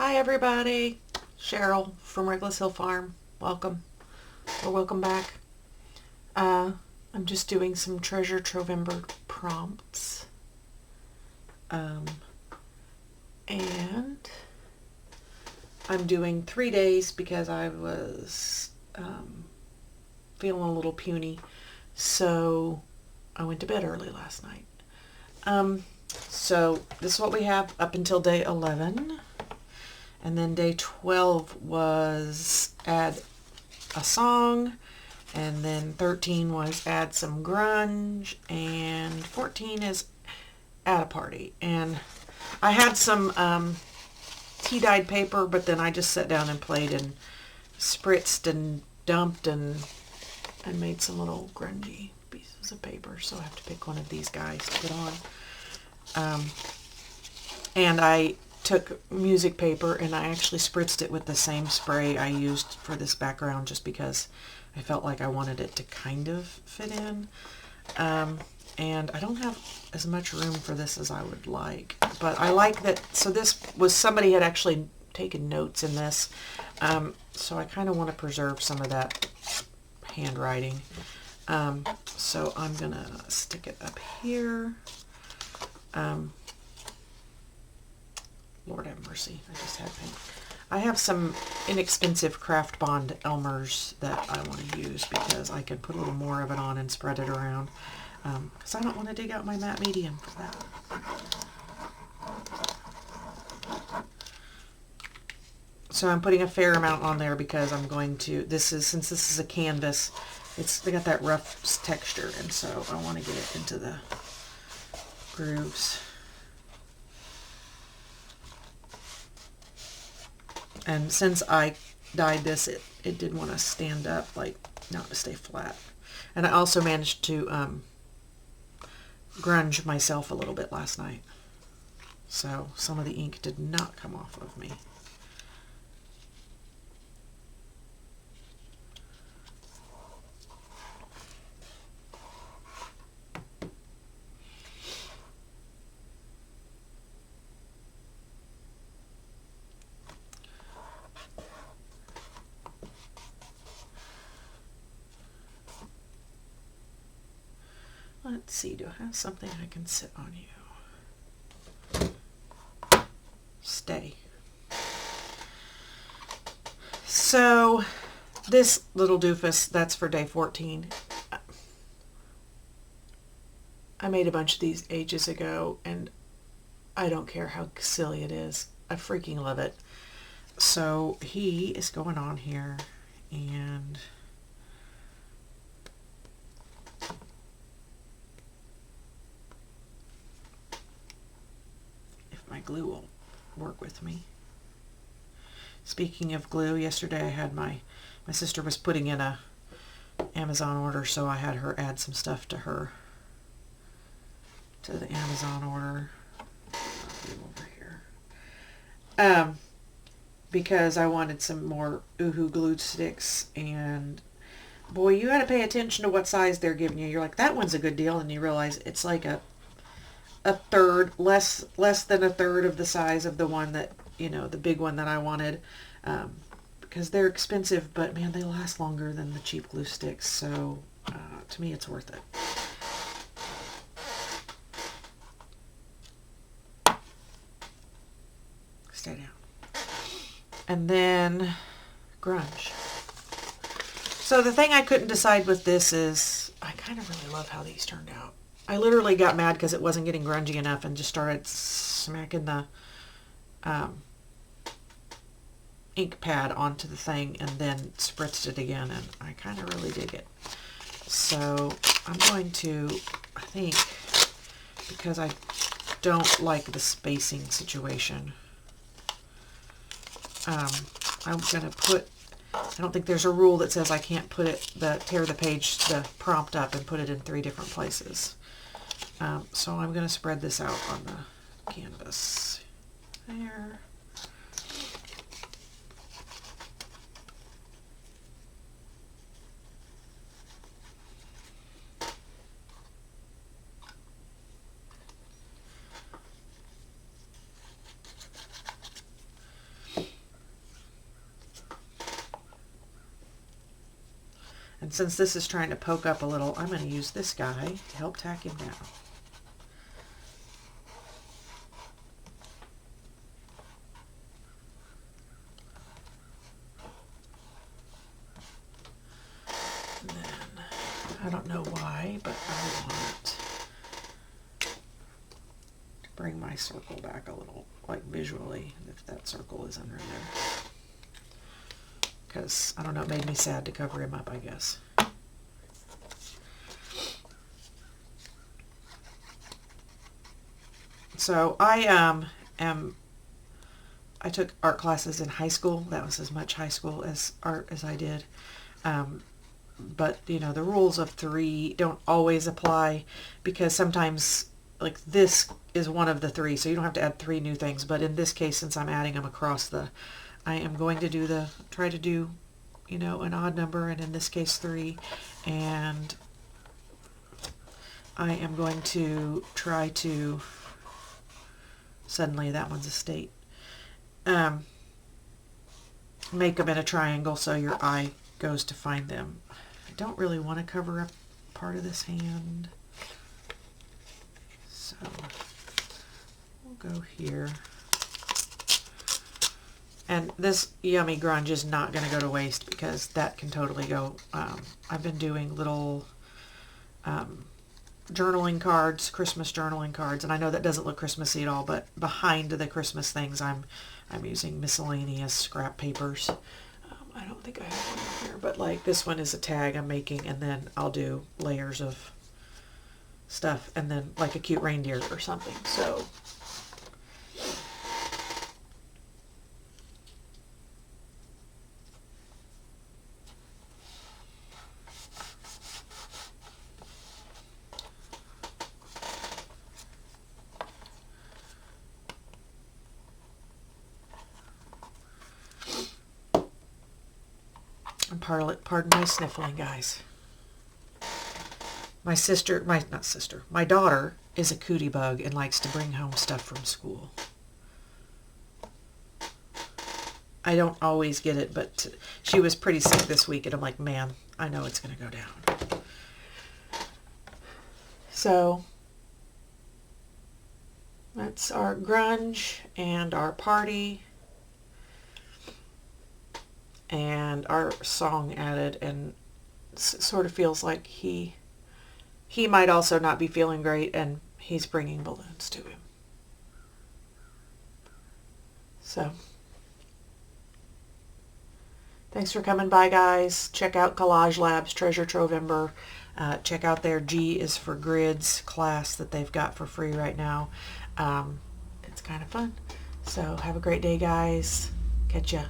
Hi everybody, Cheryl from Reckless Hill Farm. Welcome, or welcome back. I'm just doing some Treasure Trovember prompts. And I'm doing 3 days because I was feeling a little puny. So I went to bed early last night. So this is what we have up until day 11. And then day 12 was add a song, and then 13 was add some grunge, and 14 is add a party. And I had some tea-dyed paper, but then I just sat down and played and spritzed and dumped and made some little grungy pieces of paper. So I have to pick one of these guys to put on. And I took music paper and I actually spritzed it with the same spray I used for this background just because I felt like I wanted it to kind of fit in. And I don't have as much room for this as I would like, but I like that. So this was, somebody had actually taken notes in this. So I kind of want to preserve some of that handwriting. So I'm gonna stick it up here. Lord have mercy, I just had paint. I have some inexpensive Craft Bond Elmers that I want to use because I can put a little more of it on and spread it around. Because I don't want to dig out my matte medium for that. So I'm putting a fair amount on there because I'm going to, since this is a canvas, they got that rough texture, and so I want to get it into the grooves. And since I dyed this, it did want to stand up, like not to stay flat. And I also managed to grunge myself a little bit last night. So some of the ink did not come off of me. Let's see, do I have something I can sit on you? Stay. So this little doofus, that's for day 14. I made a bunch of these ages ago, and I don't care how silly it is. I freaking love it. So he is going on here, and my glue will work with me. Speaking of glue, yesterday I had my sister was putting in a Amazon order, so I had her add some stuff to the Amazon order. Over here. Because I wanted some more Oohoo glue sticks, and boy, you got to pay attention to what size they're giving you. You're like, that one's a good deal, and you realize it's like a third, less than a third of the size of the one that, the big one that I wanted, because they're expensive, but man, they last longer than the cheap glue sticks. So to me, it's worth it. Stay down. And then grunge. So the thing I couldn't decide with this is, I kind of really love how these turned out. I literally got mad because it wasn't getting grungy enough and just started smacking the ink pad onto the thing and then spritzed it again, and I kind of really dig it. So I'm going to, I think, because I don't like the spacing situation, I'm going to put, I don't think there's a rule that says I can't put tear the prompt up and put it in 3 different places. So I'm going to spread this out on the canvas. There. And since this is trying to poke up a little, I'm going to use this guy to help tack him down. And then, I don't know why, but I want to bring my circle back a little, like visually, if that circle is under there. Because, I don't know, it made me sad to cover him up, I guess. So I took art classes in high school. That was as much high school as art as I did. But, you know, the rules of 3 don't always apply, because sometimes, like, this is one of the 3, so you don't have to add 3 new things. But in this case, since I'm adding them across I am going to try to do, you know, an odd number, and in this case 3, and I am going to try to, suddenly that one's a state, make them in a triangle so your eye goes to find them. I don't really want to cover up part of this hand, so we'll go here. And this yummy grunge is not going to go to waste, because that can totally go. I've been doing little journaling cards, Christmas journaling cards, and I know that doesn't look Christmassy at all, but behind the Christmas things, I'm using miscellaneous scrap papers. I don't think I have one here, but like this one is a tag I'm making, and then I'll do layers of stuff, and then like a cute reindeer or something. So pardon my sniffling, guys. My daughter is a cootie bug and likes to bring home stuff from school. I don't always get it, but she was pretty sick this week, and I'm like, man, I know it's going to go down. So that's our grunge and our party and our song added, and it sort of feels like he might also not be feeling great, and he's bringing balloons to him. So thanks for coming by, guys. Check out Collage Lab's Treasure Trovember. Check out their G is for Grids class that they've got for free right now. It's kind of fun. So have a great day, guys. Catch ya.